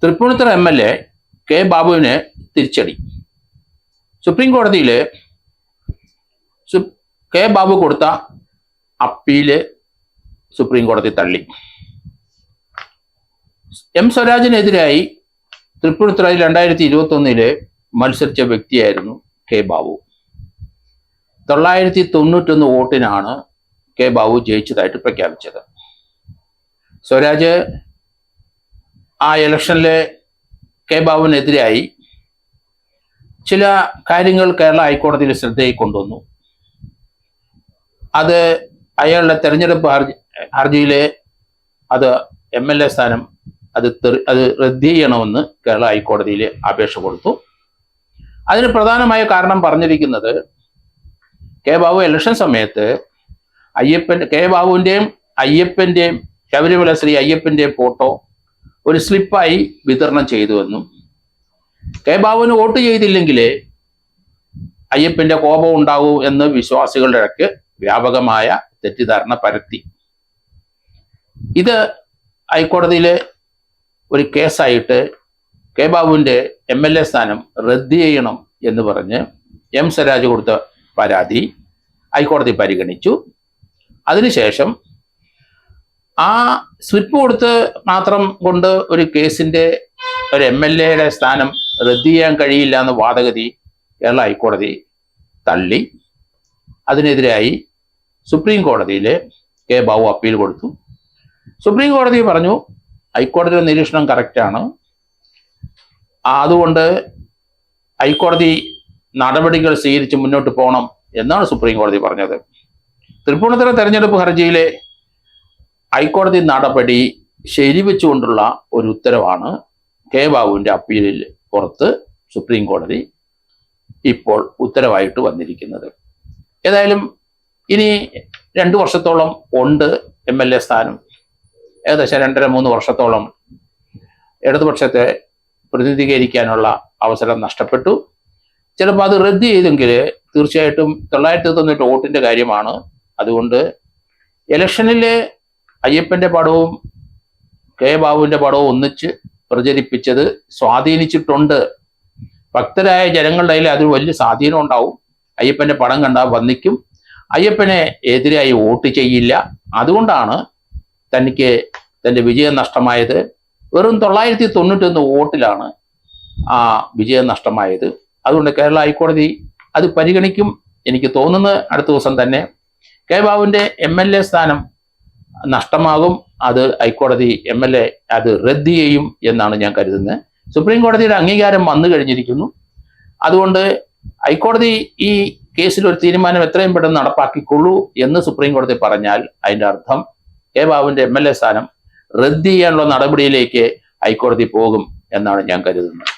Tripunithura MLA K ബാബുവിന് തിരിച്ചടി. Supreme കോടതിയിൽ കെ ബാബു കൊടുത്ത അപ്പീല് സുപ്രീം കോടതി തള്ളി. എം സ്വരാജിനെതിരായി തൃപ്പൂണിത്തുറയിൽ 2021 മത്സരിച്ച വ്യക്തിയായിരുന്നു കെ ബാബു. 991 വോട്ടിനാണ് കെ ബാബു ജയിച്ചതായിട്ട് പ്രഖ്യാപിച്ചത്. സ്വരാജ് ആ ഇലക്ഷനിൽ കെ ബാബുവിനെതിരായി ചില കാര്യങ്ങൾ കേരള ഹൈക്കോടതിയിൽ ശ്രദ്ധയിൽ കൊണ്ടുവന്നു. അത് അയാളുടെ തെരഞ്ഞെടുപ്പ് ഹർജിയിൽ അത് MLA സ്ഥാനം അത് റദ്ദ് ചെയ്യണമെന്ന് കേരള ഹൈക്കോടതിയിൽ അപേക്ഷ കൊടുത്തു. അതിന് പ്രധാനമായ കാരണം പറഞ്ഞിരിക്കുന്നത് കെ ബാബു ഇലക്ഷൻ സമയത്ത് കെ ബാബുവിൻ്റെയും അയ്യപ്പൻ്റെയും ശബരിമല ശ്രീ അയ്യപ്പൻ്റെയും ഫോട്ടോ ഒരു സ്ലിപ്പായി വിതരണം ചെയ്തുവെന്നും കെ ബാബുവിന് വോട്ട് ചെയ്തില്ലെങ്കിൽ അയ്യപ്പൻ്റെ കോപം ഉണ്ടാകൂ എന്ന് വിശ്വാസികളുടെ ഇടയ്ക്ക് വ്യാപകമായ തെറ്റിദ്ധാരണ പരത്തി. ഇത് ഹൈക്കോടതിയിലെ ഒരു കേസായിട്ട് കെ ബാബുവിൻ്റെ MLA സ്ഥാനം റദ്ദ് ചെയ്യണം എന്ന് പറഞ്ഞ് എം സ്വരാജ് കൊടുത്ത പരാതി ഹൈക്കോടതി പരിഗണിച്ചു. അതിനുശേഷം ആ സ്ലിപ്പ് കൊടുത്ത് മാത്രം കൊണ്ട് ഒരു കേസിൻ്റെ ഒരു MLA സ്ഥാനം റദ്ദ് ചെയ്യാൻ കഴിയില്ല എന്ന വാദഗതി കേരള ഹൈക്കോടതി തള്ളി. അതിനെതിരായി സുപ്രീം കോടതിയിൽ കെ ബാബു അപ്പീൽ കൊടുത്തു. സുപ്രീം കോടതി പറഞ്ഞു ഹൈക്കോടതിയുടെ നിരീക്ഷണം കറക്റ്റാണ്, അതുകൊണ്ട് ഹൈക്കോടതി നടപടികൾ സ്വീകരിച്ച് മുന്നോട്ട് പോകണം എന്നാണ് സുപ്രീം കോടതി പറഞ്ഞത്. തൃപ്പൂണിത്തുറ തെരഞ്ഞെടുപ്പ് ഹർജിയിലെ ഹൈക്കോടതി നടപടി ശരിവെച്ചുകൊണ്ടുള്ള ഒരു ഉത്തരവാണ് കെ ബാബുവിൻ്റെ അപ്പീലിൽ പുറത്ത് സുപ്രീം കോടതി ഇപ്പോൾ ഉത്തരവായിട്ട് വന്നിരിക്കുന്നത്. ഏതായാലും ഇനി 2 വർഷത്തോളം ഉണ്ട് MLA സ്ഥാനം. ഏകദേശം 2.5-3 വർഷത്തോളം ഇടതുപക്ഷത്തെ പ്രതിനിധീകരിക്കാനുള്ള അവസരം നഷ്ടപ്പെട്ടു. ചിലപ്പോൾ അത് റദ്ദ് ചെയ്തെങ്കിൽ തീർച്ചയായിട്ടും 990 വോട്ടിൻ്റെ കാര്യമാണ്. അതുകൊണ്ട് ഇലക്ഷനിൽ അയ്യപ്പൻ്റെ പടവും കെ ബാബുവിൻ്റെ പടവും ഒന്നിച്ച് പ്രചരിപ്പിച്ചത് സ്വാധീനിച്ചിട്ടുണ്ട്. ഭക്തരായ ജനങ്ങളുടെ കയ്യിൽ അതിന് വലിയ സ്വാധീനം ഉണ്ടാവും. അയ്യപ്പൻ്റെ പടം കണ്ടാൽ വന്നിക്കും, അയ്യപ്പനെ എതിരായി വോട്ട് ചെയ്യില്ല. അതുകൊണ്ടാണ് തനിക്ക് തൻ്റെ വിജയം നഷ്ടമായത്. വെറും 991 വോട്ടിലാണ് ആ വിജയം നഷ്ടമായത്. അതുകൊണ്ട് കേരള ഹൈക്കോടതി അത് പരിഗണിക്കും. എനിക്ക് തോന്നുന്നത് അടുത്ത ദിവസം തന്നെ കെ ബാബുവിൻ്റെ MLA സ്ഥാനം നഷ്ടമാകും. അത് ഹൈക്കോടതി MLA അത് റദ്ദ് ചെയ്യും എന്നാണ് ഞാൻ കരുതുന്നത്. സുപ്രീം കോടതിയുടെ അംഗീകാരം വന്നു കഴിഞ്ഞിരിക്കുന്നു. അതുകൊണ്ട് ഹൈക്കോടതി ഈ കേസിൽ ഒരു തീരുമാനം എത്രയും പെട്ടെന്ന് നടപ്പാക്കിക്കൊള്ളൂ എന്ന് സുപ്രീം കോടതി പറഞ്ഞാൽ അതിൻ്റെ അർത്ഥം കെ ബാബുവിൻ്റെ MLA സ്ഥാനം റദ്ദ് ചെയ്യാനുള്ള നടപടിയിലേക്ക് ഹൈക്കോടതി പോകും എന്നാണ് ഞാൻ കരുതുന്നത്.